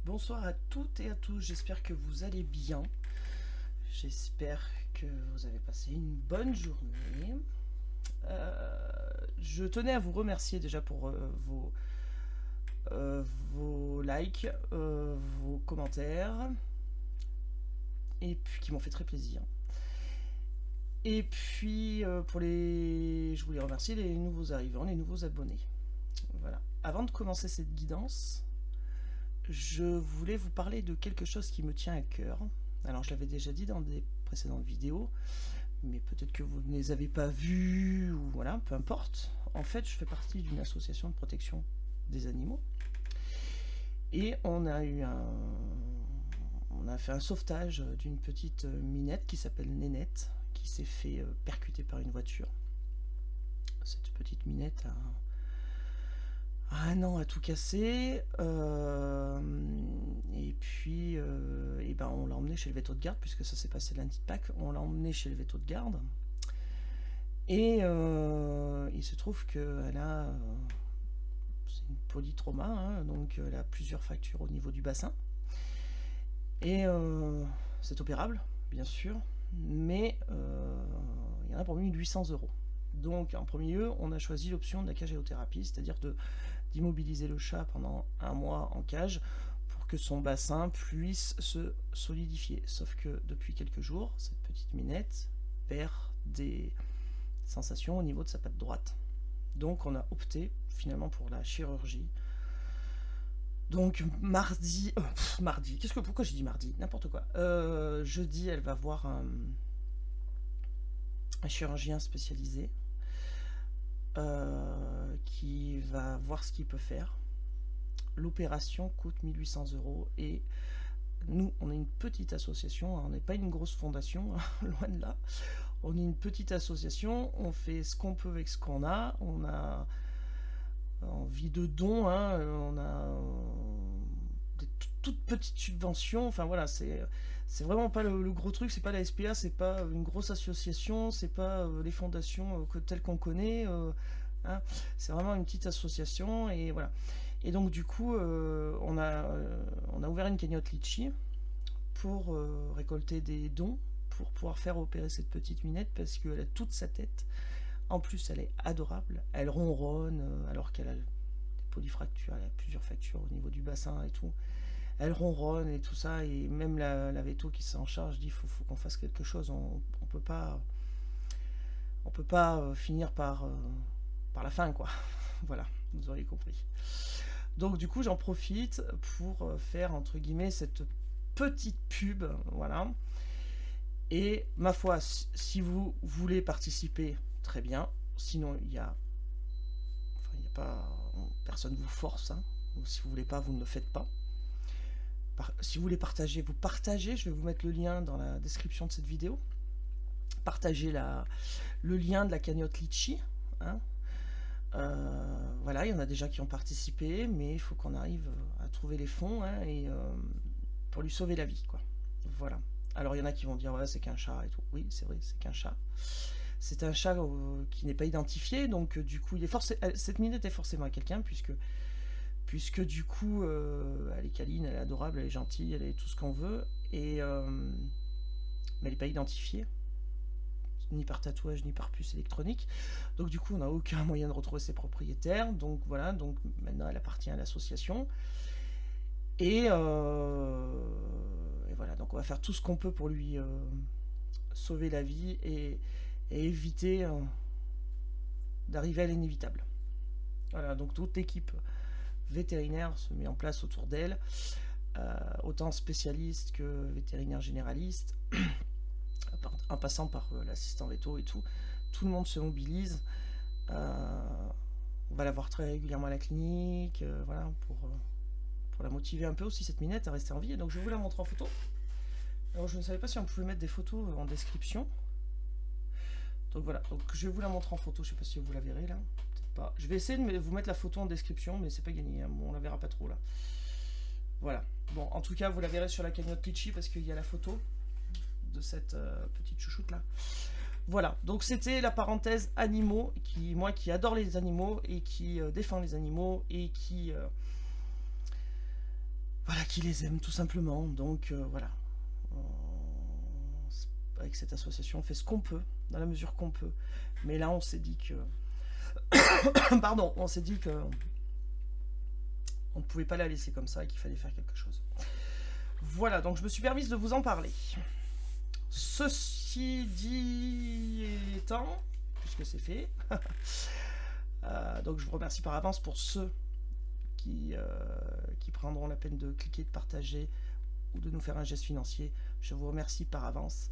Bonsoir à toutes et à tous, j'espère que vous allez bien. J'espère que vous avez passé une bonne journée. Je tenais à vous remercier déjà pour vos likes, vos commentaires, et puis qui m'ont fait très plaisir. Et puis je voulais remercier les nouveaux arrivants, les nouveaux abonnés. Voilà. Avant de commencer cette guidance, je voulais vous parler de quelque chose qui me tient à cœur. Alors je l'avais déjà dit dans des précédentes vidéos, mais peut-être que vous ne les avez pas vues, ou voilà, peu importe. En fait, je fais partie d'une association de protection des animaux. Et on a fait un sauvetage d'une petite minette qui s'appelle Nénette, qui s'est fait percuter par une voiture. Cette petite minette a un an à tout casser, et puis on l'a emmené chez le véto de garde, puisque ça s'est passé lundi de Pâques. On l'a emmené chez le véto de garde, et il se trouve qu'elle a c'est une polytrauma, hein, donc elle a plusieurs fractures au niveau du bassin, et c'est opérable bien sûr, mais il y en a pour 1800 €. Donc en premier lieu, on a choisi l'option de la cagéothérapie, c'est-à-dire d'immobiliser le chat pendant un mois en cage pour que son bassin puisse se solidifier. Sauf que depuis quelques jours, cette petite minette perd des sensations au niveau de sa patte droite. Donc on a opté finalement pour la chirurgie. Donc mardi, pourquoi j'ai dit mardi? N'importe quoi. Jeudi, elle va voir un chirurgien spécialisé qui va voir ce qu'il peut faire. L'opération coûte 1800 € et nous, on est une petite association, on n'est pas une grosse fondation, loin de là. On est une petite association, on fait ce qu'on peut avec ce qu'on a. On a envie de dons, hein, on a des toutes petites subventions. Enfin voilà, c'est vraiment pas le gros truc, c'est pas la SPA, c'est pas une grosse association, c'est pas les fondations telles qu'on connaît. Hein, c'est vraiment une petite association, et voilà. Et donc du coup, on a ouvert une cagnotte Litchi pour récolter des dons pour pouvoir faire opérer cette petite minette, parce qu'elle a toute sa tête. En plus, elle est adorable. Elle ronronne alors qu'elle a des polyfractures, elle a plusieurs fractures au niveau du bassin et tout. Elle ronronne et tout ça, et même la véto qui s'en charge dit faut qu'on fasse quelque chose. On peut pas finir par la fin, quoi. Voilà, vous aurez compris. Donc du coup, j'en profite pour faire entre guillemets cette petite pub, voilà. Et ma foi, si vous voulez participer, très bien. Sinon, personne vous force, hein. Ou si vous voulez pas, vous ne le faites pas. Si vous voulez partager, vous partagez. Je vais vous mettre le lien dans la description de cette vidéo. Partagez le lien de la cagnotte Litchi, hein. Voilà, il y en a déjà qui ont participé, mais il faut qu'on arrive à trouver les fonds, hein, et pour lui sauver la vie, quoi. Voilà. Alors il y en a qui vont dire ouais, c'est qu'un chat et tout. Oui, c'est vrai, c'est qu'un chat. C'est un chat qui n'est pas identifié, donc du coup, cette minette est forcément à quelqu'un, puisque du coup, elle est câline, elle est adorable, elle est gentille, elle est tout ce qu'on veut, et mais elle n'est pas identifiée, ni par tatouage, ni par puce électronique. Donc du coup, on n'a aucun moyen de retrouver ses propriétaires. Donc voilà, donc maintenant elle appartient à l'association. Et voilà, donc on va faire tout ce qu'on peut pour lui sauver la vie et éviter d'arriver à l'inévitable. Voilà, donc toute l'équipe vétérinaire se met en place autour d'elle, autant spécialistes que vétérinaires généralistes, en passant par l'assistant veto et tout. Tout le monde se mobilise. On va la voir très régulièrement à la clinique, voilà, pour la motiver un peu aussi, cette minette, à rester en vie. Et donc je vais vous la montrer en photo. Alors je ne savais pas si on pouvait mettre des photos en description. Donc voilà, donc je vais vous la montrer en photo, je ne sais pas si vous la verrez là. Peut-être pas. Je vais essayer de vous mettre la photo en description, mais c'est pas gagné, hein. Bon, on la verra pas trop là. Voilà. Bon, en tout cas, vous la verrez sur la cagnotte Litchi, parce qu'il y a la photo de cette petite chouchoute là. Voilà, donc c'était la parenthèse animaux, moi qui adore les animaux et qui défend les animaux et qui voilà, qui les aiment tout simplement. Donc voilà, avec cette association, on fait ce qu'on peut, dans la mesure qu'on peut. Mais là, on s'est dit que... Pardon, on s'est dit que on ne pouvait pas la laisser comme ça et qu'il fallait faire quelque chose. Voilà, donc je me suis permise de vous en parler. Ceci dit étant, puisque c'est fait, donc je vous remercie par avance pour ceux qui prendront la peine de cliquer, de partager ou de nous faire un geste financier. Je vous remercie par avance.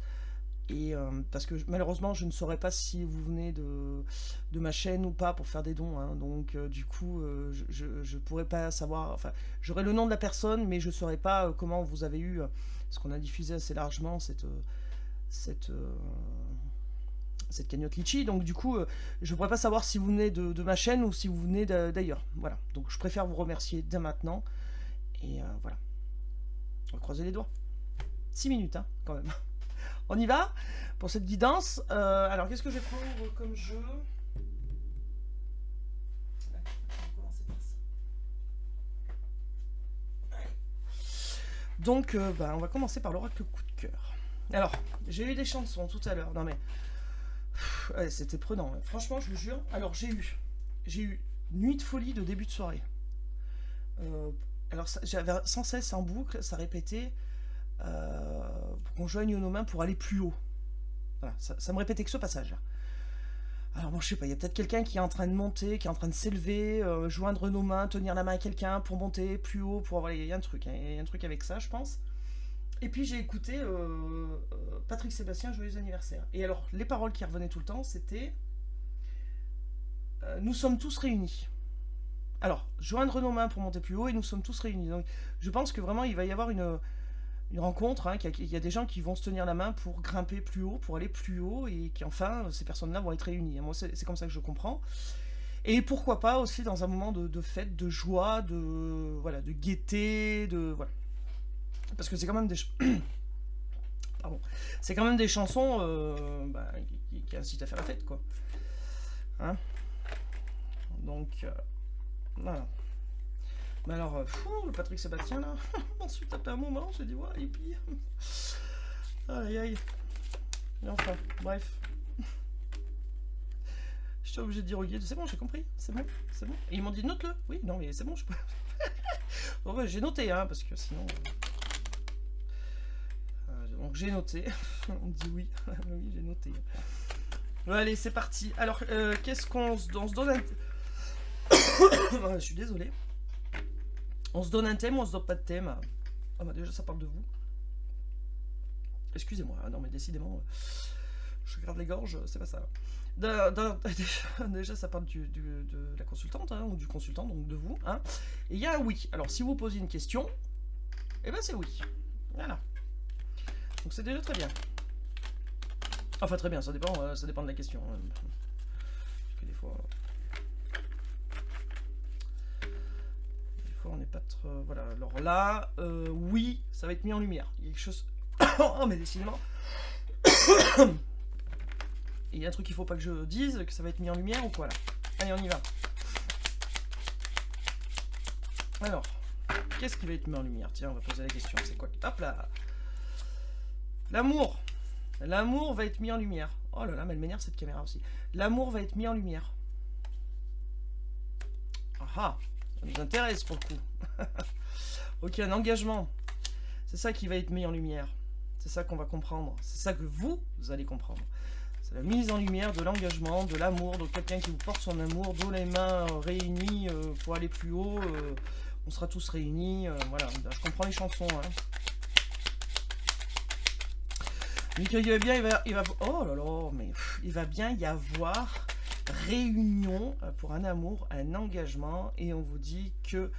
Et parce que malheureusement, je ne saurais pas si vous venez de ma chaîne ou pas pour faire des dons. Hein. Donc du coup, je ne pourrais pas savoir... Enfin, j'aurais le nom de la personne, mais je ne saurais pas comment vous avez eu... parce qu'on a diffusé assez largement cette cagnotte Litchi. Donc du coup, je ne pourrais pas savoir si vous venez de ma chaîne ou si vous venez d'ailleurs. Voilà. Donc je préfère vous remercier dès maintenant. Et voilà. On va croiser les doigts. 6 minutes, hein, quand même. On y va pour cette guidance. Alors, qu'est-ce que je vais prendre comme jeu? On va commencer par ça. Donc, on va commencer par l'oracle coup de cœur. Alors, j'ai eu des chansons tout à l'heure. Non mais, ouais, c'était prenant. Franchement, je vous jure. Alors, j'ai eu Nuit de folie de début de soirée. Alors, j'avais sans cesse en boucle, ça répétait. Pour qu'on joigne nos mains pour aller plus haut. Voilà, ça me répétait que ce passage-là. Alors bon, je sais pas, il y a peut-être quelqu'un qui est en train de monter, qui est en train de s'élever, joindre nos mains, tenir la main à quelqu'un pour monter plus haut, pour avoir... Il y a un truc, hein, il y a un truc avec ça, je pense. Et puis j'ai écouté Patrick Sébastien, joyeux anniversaire. Et alors, les paroles qui revenaient tout le temps, c'était nous sommes tous réunis. Alors, joindre nos mains pour monter plus haut et nous sommes tous réunis. Donc, je pense que vraiment, il va y avoir une rencontre, hein, qu'il y a des gens qui vont se tenir la main pour grimper plus haut, pour aller plus haut, et qu'enfin, ces personnes-là vont être réunies. Moi, c'est comme ça que je comprends. Et pourquoi pas aussi dans un moment de fête, de joie, voilà, de gaieté, voilà. Parce que c'est quand même des... Pardon. C'est quand même des chansons qui incitent à faire la fête, quoi. Hein? Donc, voilà. Mais alors, le Patrick Sébastien, là, ensuite, après un moment, j'ai dit, ouais, et puis... Aïe, aïe. Et enfin, bref. J'étais obligé de dire au guide, c'est bon, j'ai compris, c'est bon, c'est bon. Et ils m'ont dit, note-le. Oui, non, mais c'est bon, je peux... Bon, ouais, j'ai noté, hein, parce que sinon... donc, j'ai noté. On me dit oui. Oui, j'ai noté. Bon, allez, c'est parti. Alors, qu'est-ce qu'on se donne un... Je suis désolé. On se donne un thème ou on se donne pas de thème? Ah bah déjà ça parle de vous. Excusez-moi, non mais décidément, je garde les gorges, c'est pas ça. Déjà ça parle de la consultante, hein, ou du consultant, donc de vous. Hein. Et il y a un oui. Alors si vous posez une question, eh ben c'est oui. Voilà. Donc c'est déjà très bien. Enfin très bien, ça dépend de la question. Parce que des fois... on n'est pas trop... Voilà, alors là, oui, ça va être mis en lumière. Il y a quelque chose... Oh, mais décidément... Il y a un truc qu'il faut pas que je dise, que ça va être mis en lumière ou quoi, là? Allez, on y va. Alors, qu'est-ce qui va être mis en lumière? Tiens, on va poser la question, c'est quoi? Hop là. L'amour. L'amour va être mis en lumière. Oh là là, mais elle m'énerve cette caméra aussi. L'amour va être mis en lumière. Ah ah. Ça nous intéresse pour le coup. Ok, un engagement. C'est ça qui va être mis en lumière. C'est ça qu'on va comprendre. C'est ça que vous allez comprendre. C'est la mise en lumière de l'engagement, de l'amour, de quelqu'un qui vous porte son amour, d'où les mains réunies pour aller plus haut. On sera tous réunis. Voilà, je comprends les chansons. Hein. Mais il va bien, il va... Oh là là, mais il va bien y avoir... réunion pour un amour, un engagement, et on vous dit que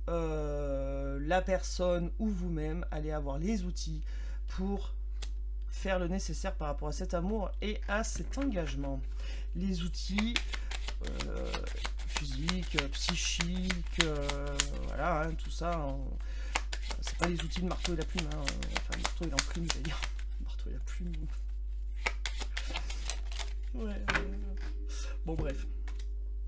la personne ou vous-même allez avoir les outils pour faire le nécessaire par rapport à cet amour et à cet engagement. Les outils physiques, psychiques, voilà, hein, tout ça. C'est pas les outils de marteau et la plume, hein, enfin le marteau et l'enclume, je vais dire. Marteau et la plume. Ouais. Bon bref.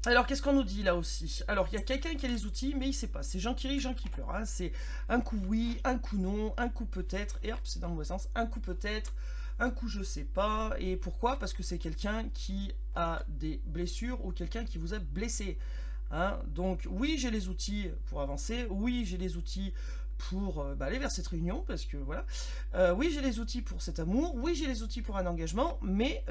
Alors, qu'est-ce qu'on nous dit là aussi? Alors, il y a quelqu'un qui a les outils, mais il sait pas. C'est Jean qui rit, Jean qui pleure. Hein. C'est un coup oui, un coup non, un coup peut-être, et hop, c'est dans le mauvais sens. Un coup peut-être, un coup je sais pas. Et pourquoi? Parce que c'est quelqu'un qui a des blessures ou quelqu'un qui vous a blessé. Hein. Donc, oui, j'ai les outils pour avancer. Oui, j'ai les outils pour aller vers cette réunion, parce que voilà. Oui, j'ai les outils pour cet amour, oui, j'ai les outils pour un engagement, mais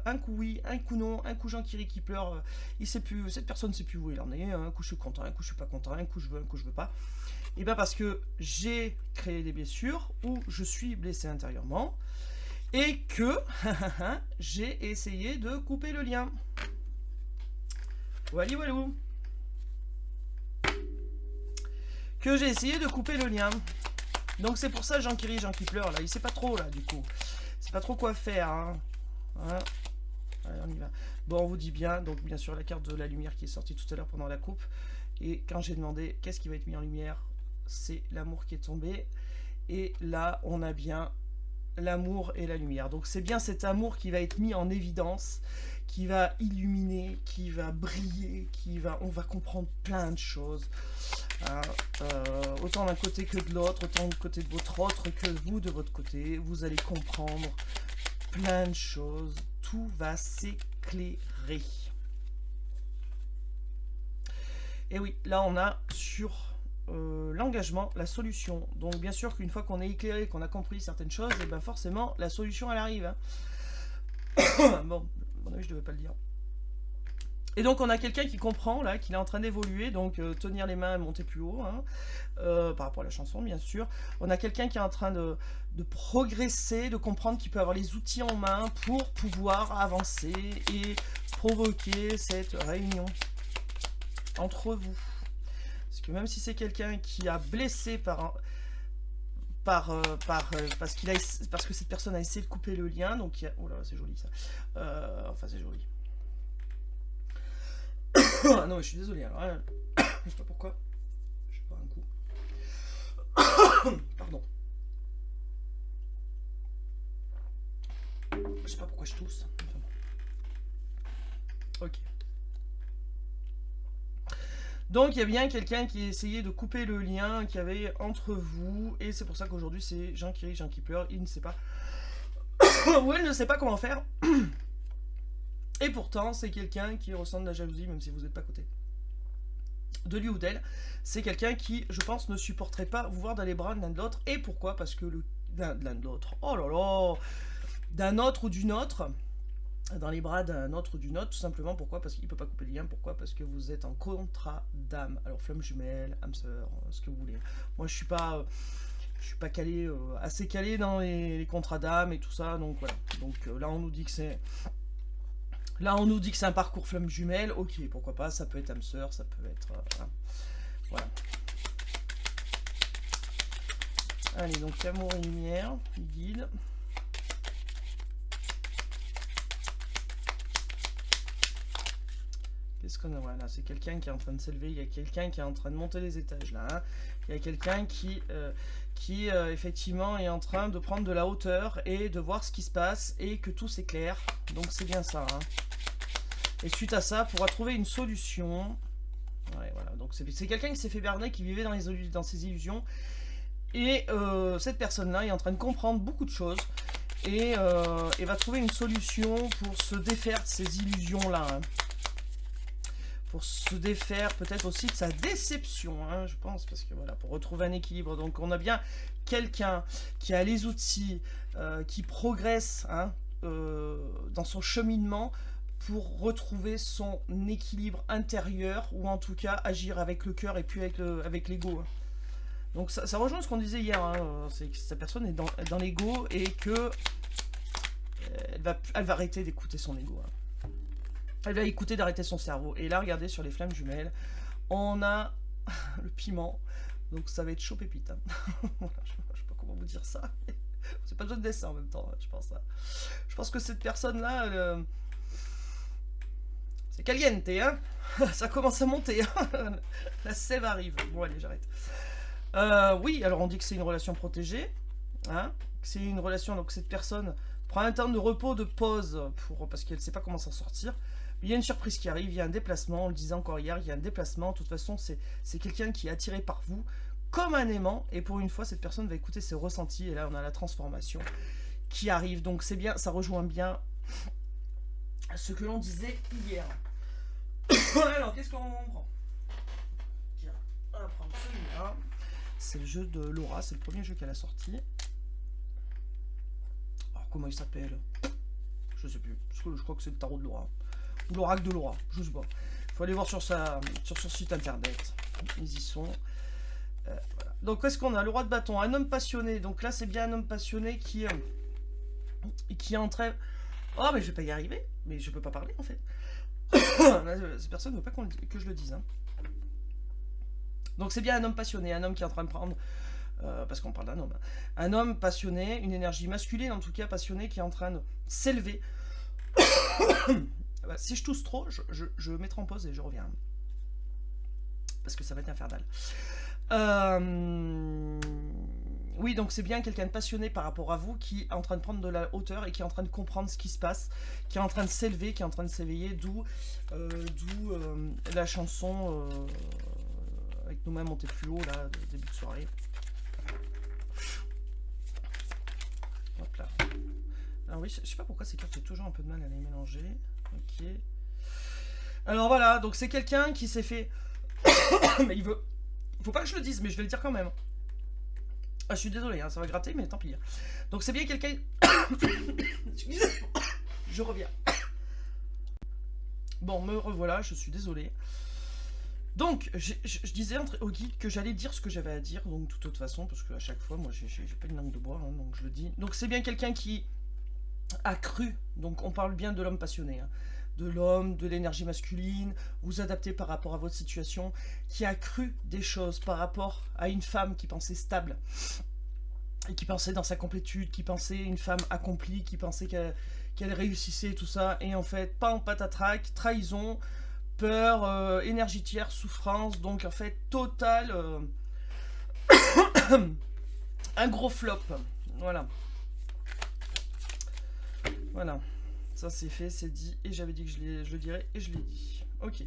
un coup oui, un coup non, un coup Jean qui rit, qui pleure, il sait plus, cette personne ne sait plus où il en est, un coup je suis content, un coup je suis pas content, un coup je veux, un coup je veux pas. Et bien parce que j'ai créé des blessures, ou je suis blessé intérieurement, et que j'ai essayé de couper le lien. Wally walou. Que j'ai essayé de couper le lien. Donc c'est pour ça Jean qui rit, Jean qui pleure, là, il sait pas trop, là, du coup. Il sait pas trop quoi faire, hein. Voilà. Allez, on y va. Bon, on vous dit bien, donc bien sûr la carte de la lumière qui est sortie tout à l'heure pendant la coupe. Et quand j'ai demandé qu'est-ce qui va être mis en lumière, c'est l'amour qui est tombé. Et là, on a bien l'amour et la lumière. Donc c'est bien cet amour qui va être mis en évidence, qui va illuminer, qui va briller, on va comprendre plein de choses. Hein, autant d'un côté que de l'autre, autant du côté de votre autre que vous de votre côté, vous allez comprendre plein de choses, tout va s'éclairer. Et oui, là on a sur l'engagement, la solution. Donc bien sûr qu'une fois qu'on est éclairé, qu'on a compris certaines choses, et ben forcément la solution elle arrive. Hein. Bon, à mon avis je devais pas le dire. Et donc on a quelqu'un qui comprend là, qu'il est en train d'évoluer, donc tenir les mains et monter plus haut, hein, par rapport à la chanson bien sûr. On a quelqu'un qui est en train de progresser, de comprendre qu'il peut avoir les outils en main pour pouvoir avancer et provoquer cette réunion entre vous. Parce que même si c'est quelqu'un qui a blessé parce que cette personne a essayé de couper le lien, donc il y a, oh là c'est joli ça, enfin c'est joli. Ah non, mais je suis désolé, alors, je sais pas pourquoi, je bois un coup. Pardon. Je sais pas pourquoi je tousse. Enfin, ok. Donc il y a bien quelqu'un qui essayait de couper le lien qu'il y avait entre vous, et c'est pour ça qu'aujourd'hui c'est Jean qui rit, Jean qui pleure, il ne sait pas, ou elle ne sait pas comment faire, et pourtant c'est quelqu'un qui ressent de la jalousie même si vous n'êtes pas à côté de lui ou d'elle. C'est quelqu'un qui, je pense, ne supporterait pas vous voir dans les bras de l'un de l'autre, et pourquoi? Parce que l'un de l'autre, oh là là, d'un autre ou d'une autre, dans les bras d'un autre ou d'une autre, tout simplement. Pourquoi? Parce qu'il ne peut pas couper le lien. Pourquoi? Parce que vous êtes en contrat d'âme. Alors flamme jumelle, âme sœur, ce que vous voulez. Moi je suis pas calé, assez calé dans les contrats d'âme et tout ça, donc voilà. Donc là on nous dit que c'est un parcours flamme jumelle. Ok, pourquoi pas, ça peut être âme sœur, ça peut être voilà. Allez, donc amour et lumière, guide. Qu'est-ce qu'on a? Voilà, c'est quelqu'un qui est en train de s'élever, il y a quelqu'un qui est en train de monter les étages là. Hein. Il y a quelqu'un qui effectivement est en train de prendre de la hauteur et de voir ce qui se passe et que tout s'éclaire. Donc c'est bien ça. Hein. Et suite à ça, pourra trouver une solution. Ouais, voilà. Donc c'est quelqu'un qui s'est fait berner, qui vivait dans ses illusions. Et cette personne-là est en train de comprendre beaucoup de choses et va trouver une solution pour se défaire de ces illusions-là. Hein. Pour se défaire peut-être aussi de sa déception, hein, je pense, parce que voilà, pour retrouver un équilibre. Donc on a bien quelqu'un qui a les outils, qui progresse hein, dans son cheminement pour retrouver son équilibre intérieur, ou en tout cas agir avec le cœur et puis avec l'ego. Hein. Donc ça rejoint ce qu'on disait hier, hein, c'est que cette personne est dans l'ego et que elle va arrêter d'écouter son ego. Hein. Elle va écouter d'arrêter son cerveau. Et là, regardez, sur les flammes jumelles, on a le piment. Donc ça va être chaud pépite. Hein. Je sais pas comment vous dire ça. C'est pas besoin de dessin en même temps, je pense. Hein. Je pense que cette personne-là, c'est caliente, hein. Ça commence à monter. Hein. La sève arrive. Bon, allez, j'arrête. Oui, alors on dit que c'est une relation protégée. Hein. C'est une relation, donc cette personne prend un temps de repos, de pause, parce qu'elle ne sait pas comment s'en sortir. Il y a une surprise qui arrive, il y a un déplacement, on le disait encore hier, il y a un déplacement. De toute façon, c'est quelqu'un qui est attiré par vous comme un aimant. Et pour une fois, cette personne va écouter ses ressentis. Et là, on a la transformation qui arrive. Donc c'est bien, ça rejoint bien ce que l'on disait hier. Alors, qu'est-ce qu'on prend? Tiens, on va prendre celui-là. C'est le jeu de Laura, c'est le premier jeu qu'elle a sorti. Alors, comment il s'appelle? Je sais plus. Je crois que c'est le tarot de Laura. Ou l'oracle de Laura, je sais pas. Faut aller voir sur son site internet. Ils y sont. Voilà. Donc, qu'est-ce qu'on a? Le roi de bâton, un homme passionné. Donc là, c'est bien un homme passionné qui est en train... Oh, mais je vais pas y arriver. Mais je peux pas parler, en fait. Cette personne ne veut pas que je le dise. Hein. Donc, c'est bien un homme passionné, un homme qui est en train de prendre... parce qu'on parle d'un homme. Un homme passionné, une énergie masculine, en tout cas passionné, qui est en train de s'élever. Si je tousse trop, je mettrai en pause et je reviens. Parce que ça va être infernal. Oui, donc c'est bien quelqu'un de passionné par rapport à vous qui est en train de prendre de la hauteur et qui est en train de comprendre ce qui se passe, qui est en train de s'élever, qui est en train de s'éveiller, d'où la chanson avec nos mains montées plus haut, là, début de soirée. Hop là. Alors oui, je sais pas pourquoi ces cartes, j'ai toujours un peu de mal à les mélanger. Ok. Alors voilà, donc c'est quelqu'un qui s'est fait... mais il faut pas que je le dise, mais je vais le dire quand même. Ah, je suis désolé, hein, ça va gratter, mais tant pis. Donc c'est bien quelqu'un... je reviens. Bon, me revoilà, je suis désolé. Donc, je disais au guide que j'allais dire ce que j'avais à dire, donc de toute façon, parce qu'à chaque fois, moi, j'ai pas une langue de bois, hein, donc je le dis. Donc c'est bien quelqu'un qui a cru, donc on parle bien de l'homme passionné, hein, de l'homme, de l'énergie masculine, vous adaptez par rapport à votre situation, qui a cru des choses par rapport à une femme qui pensait stable, et qui pensait dans sa complétude, qui pensait une femme accomplie, qui pensait qu'elle réussissait, tout ça, et en fait, pas en patatrac, trahison, peur, énergie tiers, souffrance, donc en fait, total, un gros flop, voilà. Voilà, ça c'est fait, c'est dit, et j'avais dit que je le dirais, et je l'ai dit. Ok,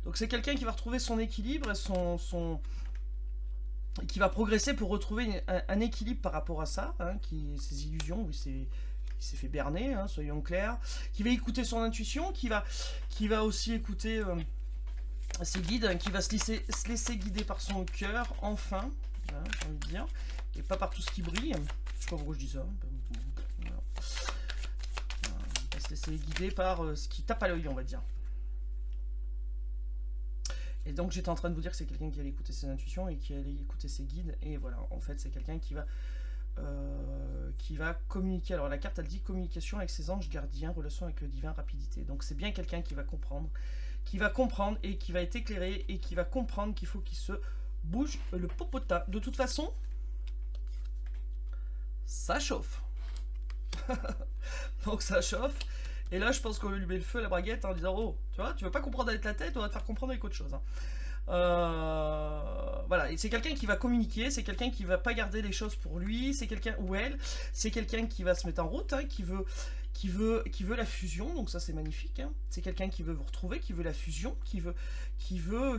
donc c'est quelqu'un qui va retrouver son équilibre et qui va progresser pour retrouver un équilibre par rapport à ça, hein, ses illusions, il s'est fait berner, hein, soyons clairs, qui va écouter son intuition, qui va aussi écouter ses guides, hein, qui va se laisser guider par son cœur, enfin, hein, j'ai envie de dire, et pas par tout ce qui brille. Je sais pas pourquoi je dis ça. C'est guidé par ce qui tape à l'œil, on va dire. Et donc j'étais en train de vous dire que c'est quelqu'un qui allait écouter ses intuitions et qui allait écouter ses guides. Et voilà, en fait c'est quelqu'un qui va communiquer. Alors la carte elle dit communication avec ses anges gardiens, relation avec le divin, rapidité. Donc c'est bien quelqu'un qui va comprendre et qui va être éclairé et qui va comprendre qu'il faut qu'il se bouge le popotin. De toute façon, ça chauffe. Donc ça chauffe. Et là, je pense qu'on lui met le feu à la braguette en disant oh, tu vois, tu veux pas comprendre avec la tête, on va te faire comprendre avec autre chose. Hein. Voilà, et c'est quelqu'un qui va communiquer, c'est quelqu'un qui va pas garder les choses pour lui, c'est quelqu'un ou elle, c'est quelqu'un qui va se mettre en route, hein, qui veut la fusion, donc ça c'est magnifique. Hein. C'est quelqu'un qui veut vous retrouver, qui veut la fusion, qui veut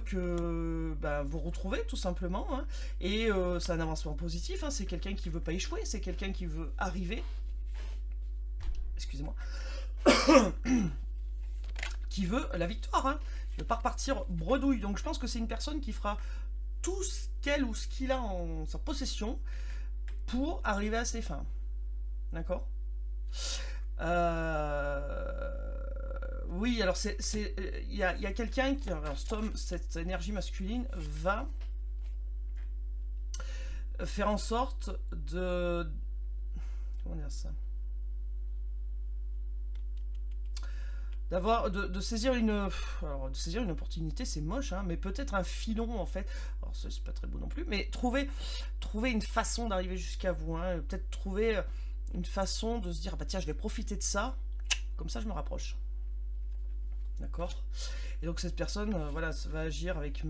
que vous retrouvez tout simplement. Hein. Et c'est un avancement positif. Hein. C'est quelqu'un qui veut pas échouer, c'est quelqu'un qui veut arriver. Excusez-moi. Qui veut la victoire, hein. Il ne veut pas repartir bredouille. Donc je pense que c'est une personne qui fera tout ce qu'elle ou ce qu'il a en sa possession pour arriver à ses fins. D'accord. Oui, alors il y a quelqu'un qui, alors, cette énergie masculine va faire en sorte de... Comment dire ça ? De saisir une opportunité, c'est moche, hein, mais peut-être un filon en fait. Alors c'est pas très beau non plus, mais trouver une façon d'arriver jusqu'à vous, hein, peut-être trouver une façon de se dire bah tiens je vais profiter de ça, comme ça je me rapproche. D'accord. Et donc cette personne, voilà, va agir avec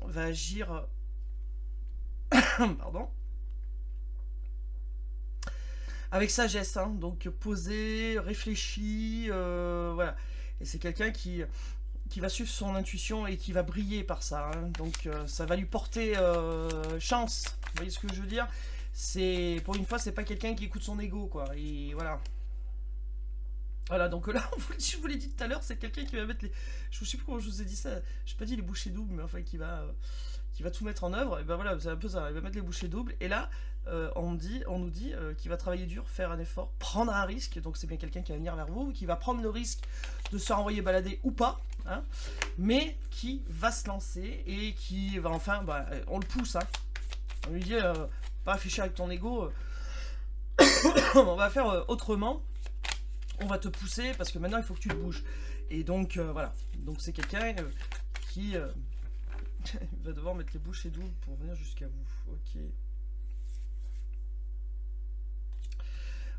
va agir pardon. avec sagesse, hein, donc posé, réfléchi, voilà. Et c'est quelqu'un qui va suivre son intuition et qui va briller par ça, hein. Donc ça va lui porter chance. Vous voyez ce que je veux dire? C'est pour une fois, c'est pas quelqu'un qui écoute son ego, quoi. Et voilà. Voilà, donc là, je vous l'ai dit tout à l'heure, c'est quelqu'un qui va mettre les. Je ne sais plus comment je vous ai dit ça. Je n'ai pas dit les bouchées doubles, mais enfin qui va tout mettre en œuvre. Et ben voilà, c'est un peu ça. Il va mettre les bouchées doubles. Et là, on nous dit qu'il va travailler dur, faire un effort, prendre un risque. Donc c'est bien quelqu'un qui va venir vers vous, qui va prendre le risque de se renvoyer balader ou pas, hein, mais qui va se lancer et qui va enfin, bah, on le pousse, hein. On lui dit, pas afficher avec ton ego. On va faire autrement. On va te pousser parce que maintenant il faut que tu te bouges. Et donc voilà. Donc c'est quelqu'un qui va devoir mettre les bouchées doubles pour venir jusqu'à vous. Ok.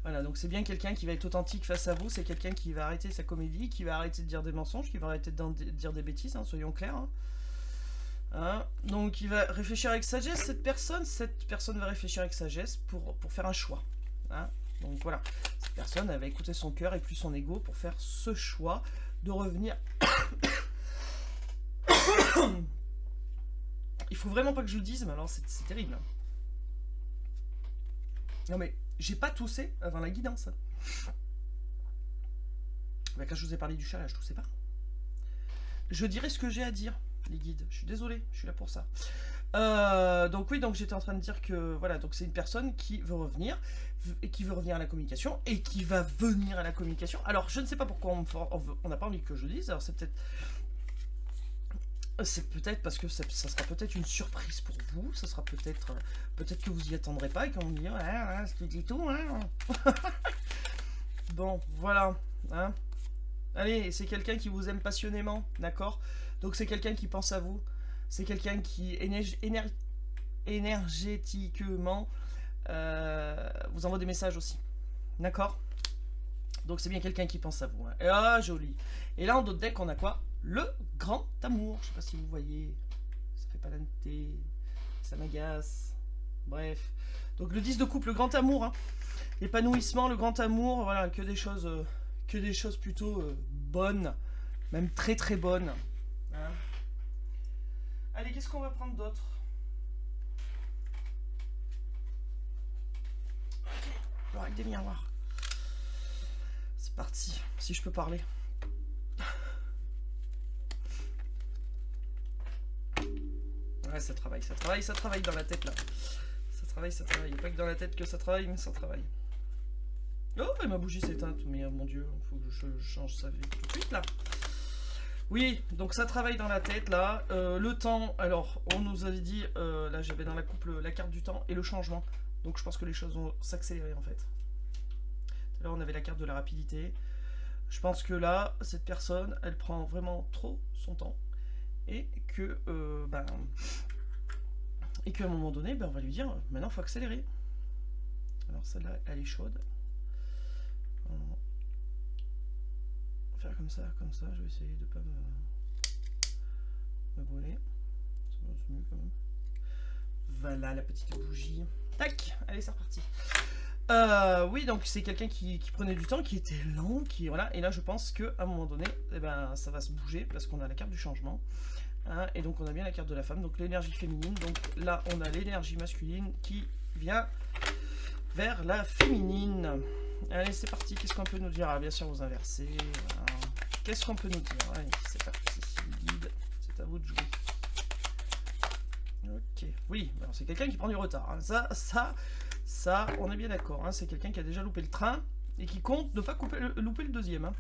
Voilà, donc c'est bien quelqu'un qui va être authentique face à vous. C'est quelqu'un qui va arrêter sa comédie, qui va arrêter de dire des mensonges, qui va arrêter de dire des bêtises, hein, soyons clairs. Hein. Hein, donc il va réfléchir avec sagesse. Cette personne va réfléchir avec sagesse pour faire un choix. Hein. Donc voilà, cette personne elle va écouter son cœur et plus son ego pour faire ce choix de revenir. Il faut vraiment pas que je le dise, mais alors c'est terrible. Non mais j'ai pas toussé avant la guidance. Bah, quand je vous ai parlé du chat, là, je toussais pas. Je dirai ce que j'ai à dire, les guides. Je suis désolé, je suis là pour ça. Donc oui, donc j'étais en train de dire que voilà, donc c'est une personne qui veut revenir et qui veut revenir à la communication et qui va venir à la communication. Alors je ne sais pas pourquoi on n'a pas envie que je le dise. Alors c'est peut-être parce que ça sera peut-être une surprise pour vous. Ça sera peut-être que vous y attendrez pas et qu'on vous dit ah, tu dis tout, hein. Bon, voilà, hein. Allez, c'est quelqu'un qui vous aime passionnément, d'accord? Donc c'est quelqu'un qui pense à vous. C'est quelqu'un qui énergétiquement vous envoie des messages aussi. D'accord? Donc c'est bien quelqu'un qui pense à vous. Hein. Et ah, joli. Et là, en d'autres deck, on a quoi? Le grand amour. Je sais pas si vous voyez. Ça fait pas l'anté. Ça m'agace. Bref. Donc le 10 de coupe, le grand amour. Hein. L'épanouissement, le grand amour. Voilà, que des choses plutôt bonnes. Même très très bonnes. Hein. Allez, qu'est-ce qu'on va prendre d'autre? Alors, avec des miroirs. C'est parti, si je peux parler. Ouais, ça travaille dans la tête là. Ça travaille. Il n'y a pas que dans la tête que ça travaille, mais ça travaille. Oh, et ma bougie s'est éteinte, mais mon dieu, il faut que je change ça tout de suite là. Oui, donc ça travaille dans la tête là. Le temps, alors on nous avait dit, là j'avais dans la coupe la carte du temps et le changement. Donc je pense que les choses vont s'accélérer en fait. Tout à l'heure on avait la carte de la rapidité. Je pense que là, cette personne, elle prend vraiment trop son temps. Et que, et qu'à un moment donné, on va lui dire, maintenant il faut accélérer. Alors celle-là, elle est chaude. Faire comme ça, je vais essayer de pas me brûler. C'est mieux quand même. Voilà la petite bougie. Tac, allez c'est reparti. Oui, donc c'est quelqu'un qui prenait du temps, qui était lent, qui voilà. Et là je pense qu'à un moment donné, ça va se bouger parce qu'on a la carte du changement. Hein, et donc on a bien la carte de la femme, donc l'énergie féminine. Donc là on a l'énergie masculine qui vient vers la féminine. Allez, c'est parti. Qu'est-ce qu'on peut nous dire? Ah, bien sûr, vous inversez. Voilà. Qu'est-ce qu'on peut nous dire? Allez, c'est parti. Guide, c'est à vous de jouer. Ok. Oui, c'est quelqu'un qui prend du retard. Hein. Ça, on est bien d'accord. Hein. C'est quelqu'un qui a déjà loupé le train et qui compte ne pas louper le deuxième. Hein.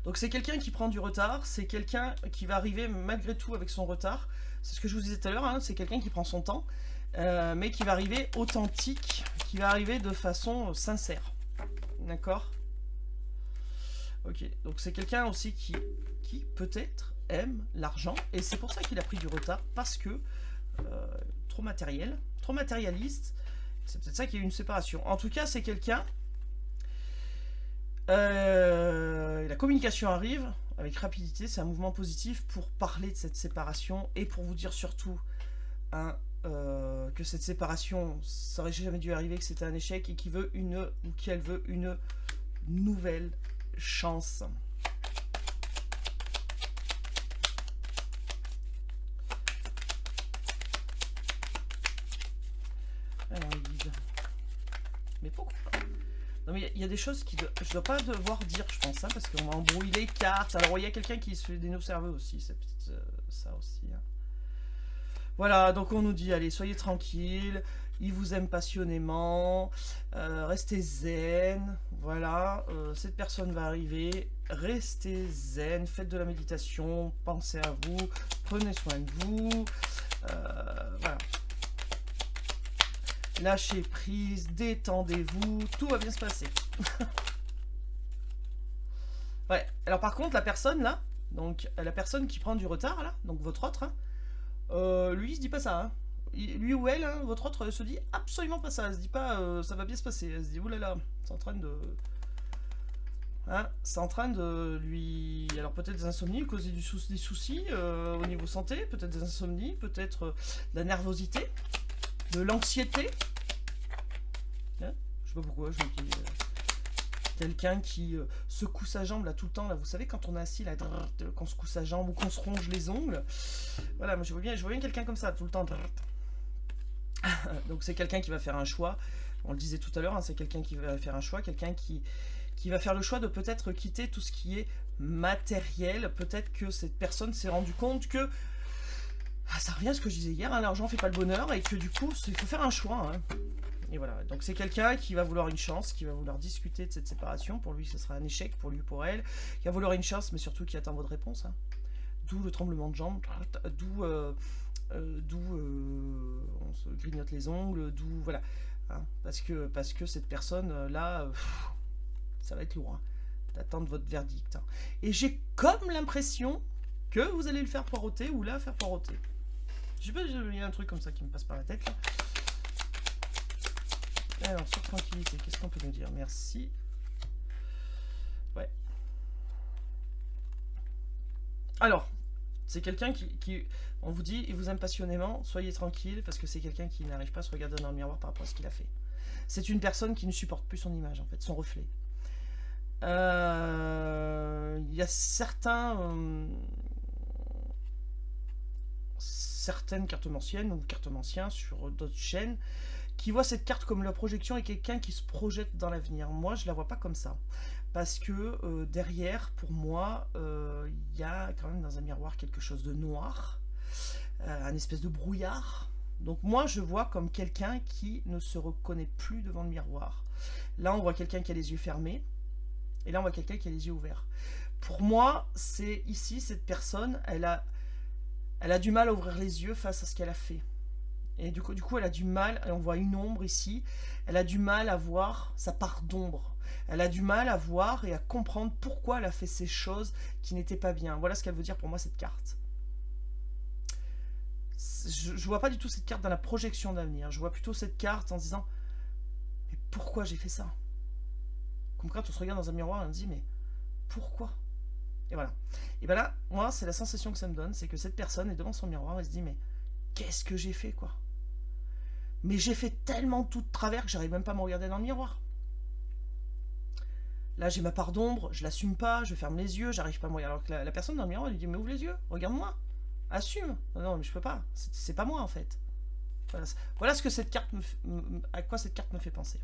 Donc c'est quelqu'un qui prend du retard. C'est quelqu'un qui va arriver malgré tout avec son retard. C'est ce que je vous disais tout à l'heure. Hein. C'est quelqu'un qui prend son temps. Mais qui va arriver authentique, qui va arriver de façon sincère. D'accord? Ok, donc c'est quelqu'un aussi qui peut-être aime l'argent, et c'est pour ça qu'il a pris du retard, parce que trop matériel, trop matérialiste, c'est peut-être ça qu'il y a eu une séparation. En tout cas, c'est quelqu'un... la communication arrive avec rapidité, c'est un mouvement positif pour parler de cette séparation, et pour vous dire surtout... que que cette séparation, ça aurait jamais dû arriver, que c'était un échec et qu'il veut ou qu'elle veut une nouvelle chance. Alors, mais pourquoi? Non mais il y a des choses que je dois pas devoir dire, je pense, hein, parce qu'on va embrouiller les cartes. Alors il y a quelqu'un qui se fait des nœuds cerveux aussi, c'est peut-être ça aussi. Hein. Voilà, donc on nous dit, allez, soyez tranquille, il vous aime passionnément, restez zen, voilà, cette personne va arriver, restez zen, faites de la méditation, pensez à vous, prenez soin de vous, voilà. Lâchez prise, détendez-vous, tout va bien se passer. Ouais, alors par contre, la personne là, donc la personne qui prend du retard là, donc votre autre, hein, lui il se dit pas ça, hein. Lui ou elle, hein, votre autre, se dit absolument pas ça, elle se dit pas ça va bien se passer, elle se dit oulala, c'est en train de... Hein, c'est en train de lui... Alors peut-être des insomnies, causer des soucis au niveau santé, peut-être des insomnies, peut-être de la nervosité, de l'anxiété. Hein, je sais pas pourquoi, je me dis... quelqu'un qui secoue sa jambe là tout le temps, là, vous savez quand on est assis là, qu'on secoue sa jambe ou qu'on se ronge les ongles. Voilà, moi je vois bien quelqu'un comme ça tout le temps. Donc c'est quelqu'un qui va faire un choix, on le disait tout à l'heure, hein, c'est quelqu'un qui va faire un choix, quelqu'un qui va faire le choix de peut-être quitter tout ce qui est matériel. Peut-être que cette personne s'est rendu compte que ça revient à ce que je disais hier, hein, l'argent fait pas le bonheur et que du coup il faut faire un choix. Hein. Et voilà, donc c'est quelqu'un qui va vouloir une chance, qui va vouloir discuter de cette séparation. Pour lui, ce sera un échec, pour lui, pour elle. Qui va vouloir une chance, mais surtout qui attend votre réponse. Hein. D'où le tremblement de jambe, d'où on se grignote les ongles, d'où voilà. Hein, parce que cette personne là, ça va être lourd. Hein, d'attendre votre verdict. Hein. Et j'ai comme l'impression que vous allez le faire poireauter ou la faire poireauter. Je sais pas, il y a un truc comme ça qui me passe par la tête là. Alors, sur tranquillité, qu'est-ce qu'on peut nous dire? Merci. Ouais. Alors, c'est quelqu'un qui... On vous dit, il vous aime passionnément, soyez tranquille, parce que c'est quelqu'un qui n'arrive pas à se regarder dans le miroir par rapport à ce qu'il a fait. C'est une personne qui ne supporte plus son image, en fait, son reflet. Il y a certaines cartomanciennes ou cartomanciens sur d'autres chaînes qui voit cette carte comme la projection et quelqu'un qui se projette dans l'avenir. Moi, je la vois pas comme ça. Parce que derrière, pour moi, il y a quand même dans un miroir quelque chose de noir, un espèce de brouillard. Donc moi, je vois comme quelqu'un qui ne se reconnaît plus devant le miroir. Là, on voit quelqu'un qui a les yeux fermés, et là, on voit quelqu'un qui a les yeux ouverts. Pour moi, c'est ici, cette personne, elle a du mal à ouvrir les yeux face à ce qu'elle a fait. Et du coup, elle a du mal, et on voit une ombre ici, elle a du mal à voir sa part d'ombre. Elle a du mal à voir et à comprendre pourquoi elle a fait ces choses qui n'étaient pas bien. Voilà ce qu'elle veut dire pour moi, cette carte. Je ne vois pas du tout cette carte dans la projection d'avenir. Je vois plutôt cette carte en se disant, mais pourquoi j'ai fait ça? Comme quand on se regarde dans un miroir et on se dit, mais pourquoi? Et voilà. Et bien là, moi, c'est la sensation que ça me donne, c'est que cette personne est devant son miroir et se dit, mais qu'est-ce que j'ai fait, quoi? Mais j'ai fait tellement tout de travers que j'arrive même pas à me regarder dans le miroir. Là, j'ai ma part d'ombre, je l'assume pas, je ferme les yeux, j'arrive pas à me regarder. Alors que la personne dans le miroir, elle lui dit, mais ouvre les yeux, regarde-moi, assume. Non, non, mais je peux pas, c'est pas moi en fait. Voilà ce que cette carte à quoi cette carte me fait penser.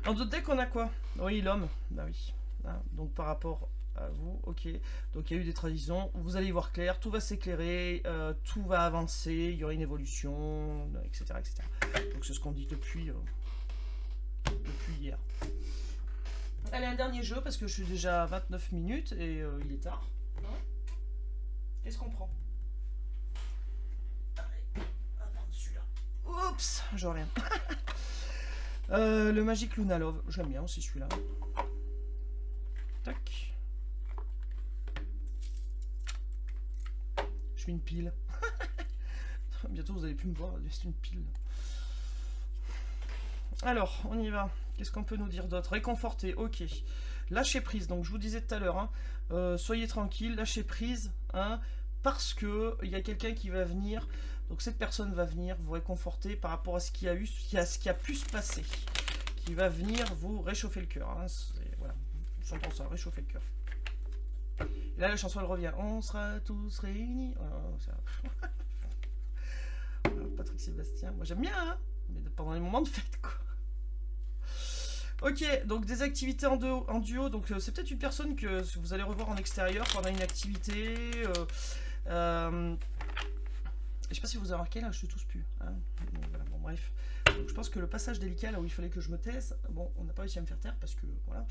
En d'autres decks, on a quoi? Oui, l'homme, bah oui. Hein, donc par rapport à vous, ok. Donc il y a eu des transitions, vous allez y voir clair, tout va s'éclairer, tout va avancer, il y aura une évolution, etc. etc. Donc c'est ce qu'on dit depuis hier. Allez, un dernier jeu, parce que je suis déjà à 29 minutes et il est tard. Qu'est-ce qu'on prend? Allez, on va prendre celui-là. Oups, je reviens. Le Magic Luna Love, j'aime bien aussi celui-là. Tac. Je suis une pile. Bientôt vous allez plus me voir, c'est une pile. Alors, on y va. Qu'est-ce qu'on peut nous dire d'autre? Réconforter, ok. Lâcher prise, donc je vous disais tout à l'heure, hein, soyez tranquille, lâchez prise, hein, parce que il y a quelqu'un qui va venir Donc cette personne va venir vous réconforter par rapport à ce qu'il y a eu, à ce qui a pu se passer. Qui va venir vous réchauffer le cœur. Hein. Voilà, j'entends ça, réchauffer le cœur. Et là la chanson elle revient. On sera tous réunis. Patrick Sébastien, moi j'aime bien, hein, mais pendant les moments de fête, quoi. Ok, donc des activités en duo, donc c'est peut-être une personne que vous allez revoir en extérieur pendant une activité. Je sais pas si vous avez remarqué, là je te touche plus. Hein. Voilà, bon, bref. Donc, je pense que le passage délicat, là où il fallait que je me taise, bon, on n'a pas réussi à me faire taire parce que voilà.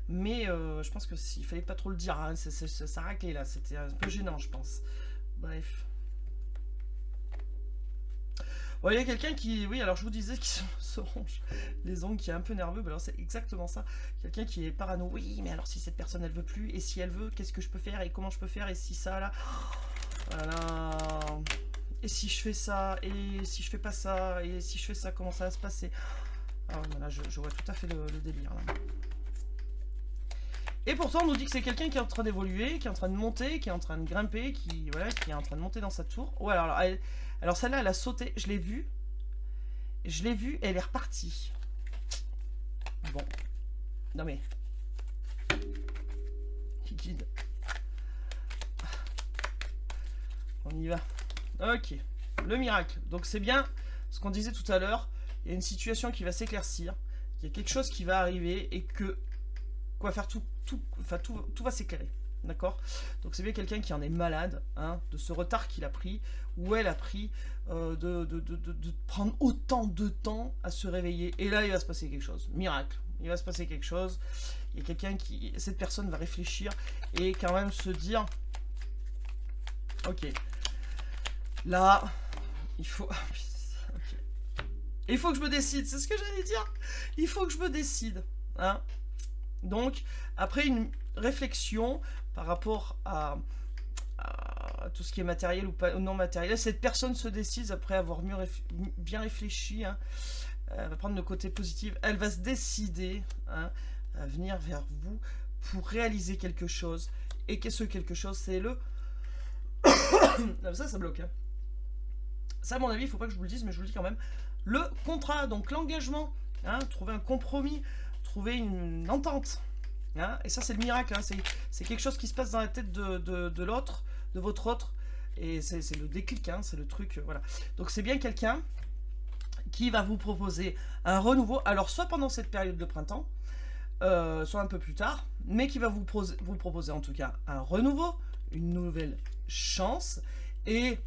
Mais je pense que s'il fallait pas trop le dire, hein, ça raclait là, c'était un peu gênant, je pense. Bref. Bon, il y a quelqu'un qui, oui, alors je vous disais qu'il se ronge les ongles, qui est un peu nerveux, alors c'est exactement ça. Quelqu'un qui est parano, oui, mais alors si cette personne elle veut plus, et si elle veut, qu'est-ce que je peux faire, et comment je peux faire, et si ça, là, voilà. Et si je fais ça, et si je fais pas ça, et si je fais ça, comment ça va se passer? Ah, voilà, je vois tout à fait le délire, là. Et pourtant, on nous dit que c'est quelqu'un qui est en train d'évoluer, qui est en train de monter, qui est en train de grimper, qui, voilà, qui est en train de monter dans sa tour. Ouais, alors celle-là, elle a sauté, je l'ai vue, et elle est repartie. Bon. Non mais... Guide. On y va. Ok. Le miracle. Donc c'est bien ce qu'on disait tout à l'heure. Il y a une situation qui va s'éclaircir. Il y a quelque chose qui va arriver et que... Quoi faire tout va s'éclairer. D'accord? Donc c'est bien quelqu'un qui en est malade, hein, de ce retard qu'il a pris, ou elle a pris, de prendre autant de temps à se réveiller. Et là, il va se passer quelque chose. Miracle. Il va se passer quelque chose. Il y a quelqu'un qui... Cette personne va réfléchir et quand même se dire... Ok. Là, il faut... Okay. Il faut que je me décide. C'est ce que j'allais dire. Il faut que je me décide. Hein? Donc, après une réflexion par rapport à tout ce qui est matériel ou pas, non matériel, cette personne se décide après avoir bien réfléchi, hein, elle va prendre le côté positif, elle va se décider, hein, à venir vers vous pour réaliser quelque chose. Et qu'est-ce quelque chose? C'est le... ça bloque. Hein. Ça, à mon avis, il ne faut pas que je vous le dise, mais je vous le dis quand même. Le contrat, donc l'engagement, hein, trouver un compromis, trouver une entente. Hein, et ça, c'est le miracle. Hein, c'est quelque chose qui se passe dans la tête de l'autre, de votre autre. Et c'est le déclic, hein, c'est le truc. Voilà. Donc, c'est bien quelqu'un qui va vous proposer un renouveau. Alors, soit pendant cette période de printemps, soit un peu plus tard, mais qui va vous proposer en tout cas un renouveau, une nouvelle chance, et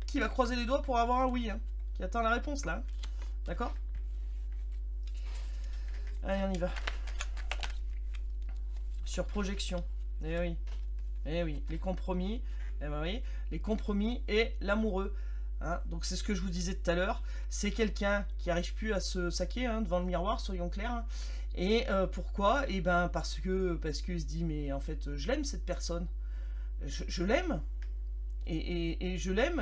qui va croiser les doigts pour avoir un oui. Hein, qui attend la réponse là. D'accord? Allez, on y va. Sur projection. Eh oui. Eh oui. Les compromis. Eh ben oui. Les compromis et l'amoureux. Hein, donc c'est ce que je vous disais tout à l'heure. C'est quelqu'un qui n'arrive plus à se saquer, hein, devant le miroir, soyons clairs. Hein. Et pourquoi? Eh ben parce que il se dit, mais en fait, je l'aime cette personne. Je l'aime. Et je l'aime.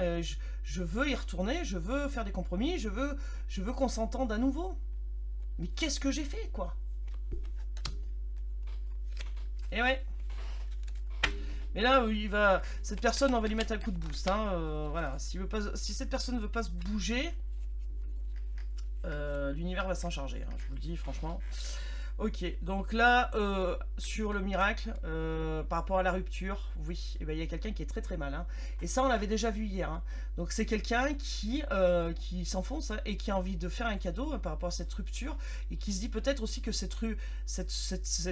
Je veux y retourner. Je veux faire des compromis. Je veux qu'on s'entende à nouveau. Mais qu'est-ce que j'ai fait, quoi? Et ouais. Mais là, cette personne, on va lui mettre un coup de boost. Hein, voilà. Si cette personne ne veut pas se bouger, l'univers va s'en charger. Hein, je vous le dis, franchement. Ok, donc là, sur le miracle, par rapport à la rupture, oui, eh ben, y a quelqu'un qui est très très mal. Hein. Et ça, on l'avait déjà vu hier. Hein. Donc c'est quelqu'un qui s'enfonce, hein, et qui a envie de faire un cadeau, hein, par rapport à cette rupture, et qui se dit peut-être aussi que cette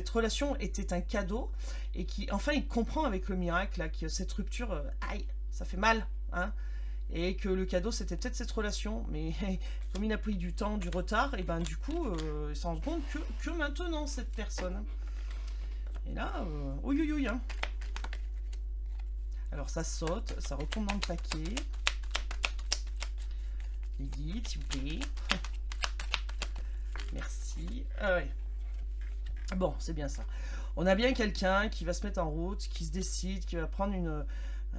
relation était un cadeau, et qui, enfin, il comprend avec le miracle là, que cette rupture, aïe, ça fait mal. Hein. Et que le cadeau c'était peut-être cette relation, mais comme il a pris du temps, du retard, et ben du coup il s'en rend compte que maintenant cette personne. Et là, ouïouïouï, hein. Alors ça saute, ça retombe dans le paquet. Les guides, s'il vous plaît. Merci. Ah ouais. Bon, c'est bien ça. On a bien quelqu'un qui va se mettre en route, qui se décide, qui va prendre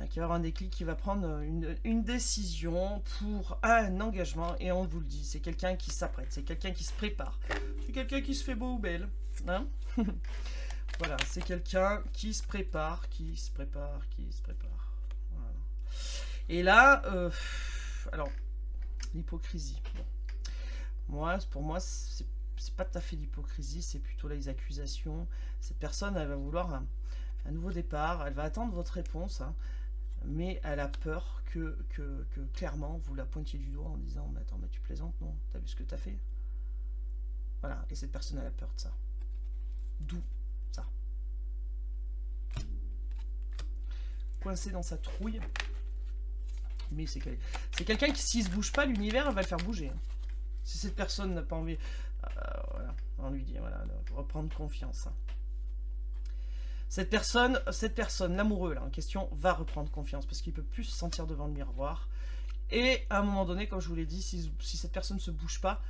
qui va avoir un déclic, qui va prendre une décision pour un engagement, et on vous le dit, c'est quelqu'un qui s'apprête, c'est quelqu'un qui se prépare, c'est quelqu'un qui se fait beau ou belle, hein. Voilà, c'est quelqu'un qui se prépare, voilà. Et là, alors, l'hypocrisie. Bon. Pour moi, c'est pas tout à fait l'hypocrisie, c'est plutôt là, les accusations. Cette personne, elle va vouloir un nouveau départ, elle va attendre votre réponse, hein, mais elle a peur que clairement vous la pointiez du doigt en disant mais attends, mais tu plaisantes, non? T'as vu ce que t'as fait? Voilà, et cette personne, elle a peur de ça. D'où ça. Coincé dans sa trouille. Mais c'est quelqu'un qui, s'il se bouge pas, l'univers va le faire bouger. Hein. Si cette personne n'a pas envie, voilà, on lui dit voilà, de reprendre confiance. Hein. Cette personne, l'amoureux là en question, va reprendre confiance parce qu'il peut plus se sentir devant le miroir. Et à un moment donné, comme je vous l'ai dit, si cette personne ne se bouge pas,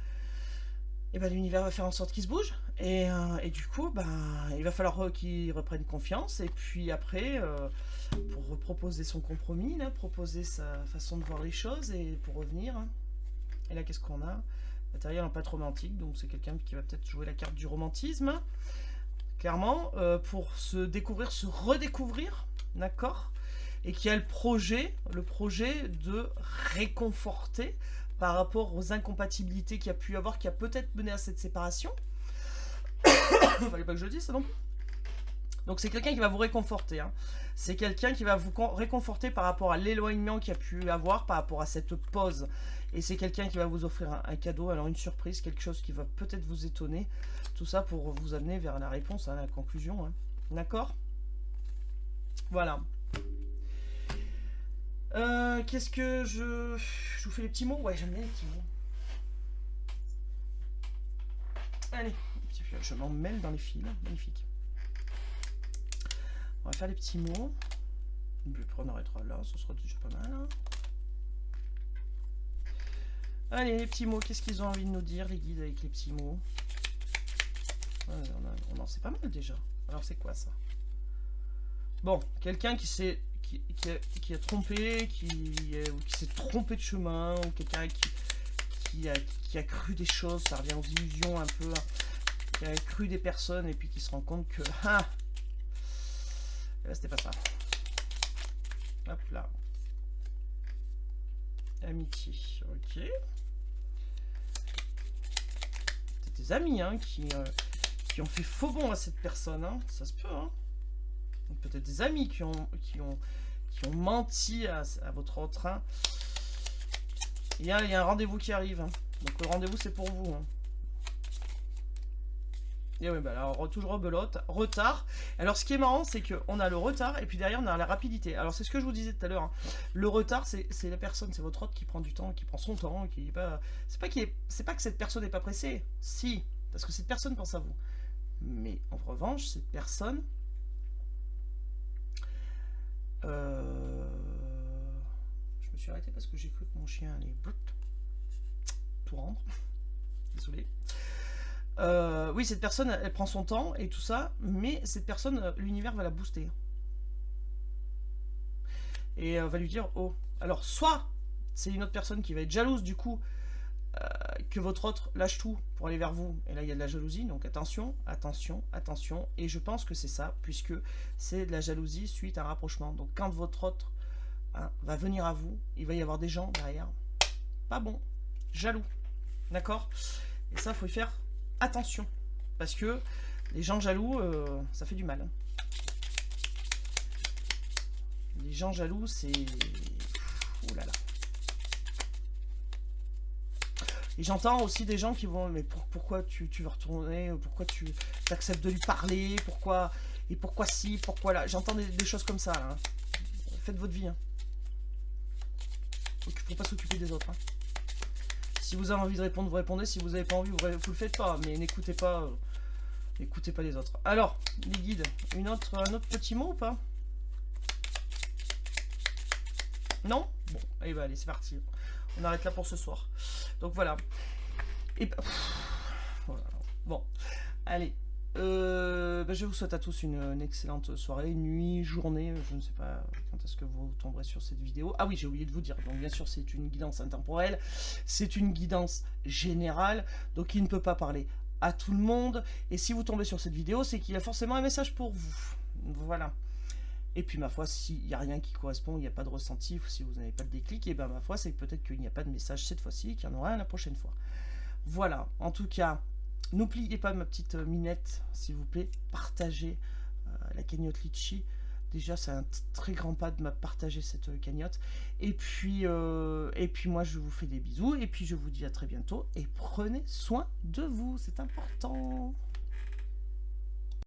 et ben l'univers va faire en sorte qu'il se bouge. Et du coup, il va falloir qu'il reprenne confiance. Et puis après, pour proposer son compromis, là, proposer sa façon de voir les choses et pour revenir. Hein. Et là, qu'est-ce qu'on a? Matériel en pâte romantique, donc c'est quelqu'un qui va peut-être jouer la carte du romantisme. Clairement, pour se découvrir, se redécouvrir, d'accord? Et qui a le projet de réconforter par rapport aux incompatibilités qu'il y a pu y avoir, qui a peut-être mené à cette séparation. Fallait pas que je le dise, ça non plus. Donc c'est quelqu'un qui va vous réconforter. Hein. C'est quelqu'un qui va vous réconforter par rapport à l'éloignement qu'il y a pu avoir, par rapport à cette pause. Et c'est quelqu'un qui va vous offrir un cadeau, alors une surprise, quelque chose qui va peut-être vous étonner. Tout ça pour vous amener vers la réponse, hein, la conclusion. Hein. D'accord? Voilà. Qu'est-ce que je vous fais les petits mots? Ouais, j'aime bien les petits mots. Allez, je m'en mêle dans les fils. Magnifique. On va faire les petits mots. Après, on arrêtera là, ce sera déjà pas mal. Hein. Allez, les petits mots, qu'est-ce qu'ils ont envie de nous dire, les guides, avec les petits mots? Ouais, on en sait pas mal déjà. Alors, c'est quoi ça? Bon, quelqu'un qui a trompé, qui s'est trompé de chemin, ou quelqu'un qui a cru des choses, ça revient aux illusions un peu, hein, qui a cru des personnes et puis qui se rend compte que là, c'était pas ça. Hop là. Amitié, ok. C'est des amis hein, qui ont fait faux bond à cette personne, hein. Ça se peut. Hein. Peut-être des amis qui ont menti à votre autre. Hein. Il y a un rendez-vous qui arrive. Hein. Donc le rendez-vous c'est pour vous. Hein. Et oui, alors toujours belote, retard. Alors ce qui est marrant, c'est qu'on a le retard et puis derrière on a la rapidité. Alors c'est ce que je vous disais tout à l'heure. Hein. Le retard, c'est la personne, c'est votre autre qui prend du temps, qui prend son temps, qui est pas. C'est pas que cette personne n'est pas pressée. Si, parce que cette personne pense à vous. Mais en revanche, cette personne. Je me suis arrêté parce que j'ai cru que mon chien allait tout rendre. Désolé. Oui, cette personne, elle prend son temps et tout ça, mais cette personne, l'univers va la booster. Et va lui dire, oh, alors soit c'est une autre personne qui va être jalouse du coup, que votre autre lâche tout pour aller vers vous, et là il y a de la jalousie, donc attention, attention, attention, et je pense que c'est ça, puisque c'est de la jalousie suite à un rapprochement. Donc quand votre autre va venir à vous, il va y avoir des gens derrière, pas bon, jaloux, d'accord? Et ça, faut y faire attention, parce que les gens jaloux, ça fait du mal. Les gens jaloux, c'est... Oh là là. Et j'entends aussi des gens qui vont... Mais pourquoi tu veux retourner? Pourquoi tu acceptes de lui parler? Pourquoi... Et pourquoi si? Pourquoi là? J'entends des choses comme ça. Là, hein. Faites votre vie. Hein. Faut pas s'occuper des autres. Hein. Si vous avez envie de répondre, vous répondez. Si vous n'avez pas envie, vous le faites pas. Mais n'écoutez pas les autres. Alors, les guides, un autre petit mot ou pas? Non? Bon, allez, allez, c'est parti. On arrête là pour ce soir. Donc voilà. Et voilà. Bon, allez. Je vous souhaite à tous une excellente soirée, nuit, journée. Je ne sais pas quand est-ce que vous tomberez sur cette vidéo. Ah oui, j'ai oublié de vous dire. Donc bien sûr, c'est une guidance intemporelle. C'est une guidance générale. Donc il ne peut pas parler à tout le monde. Et si vous tombez sur cette vidéo, c'est qu'il y a forcément un message pour vous. Voilà. Et puis ma foi, s'il n'y a rien qui correspond, il n'y a pas de ressenti, si vous n'avez pas de déclic, et ben ma foi, c'est peut-être qu'il n'y a pas de message cette fois-ci, qu'il y en aura un la prochaine fois. Voilà, en tout cas, n'oubliez pas ma petite minette, s'il vous plaît, partagez la cagnotte Litchi. Déjà, c'est un très grand pas de me partager cette cagnotte. Et puis moi, je vous fais des bisous. Et puis, je vous dis à très bientôt. Et prenez soin de vous, c'est important.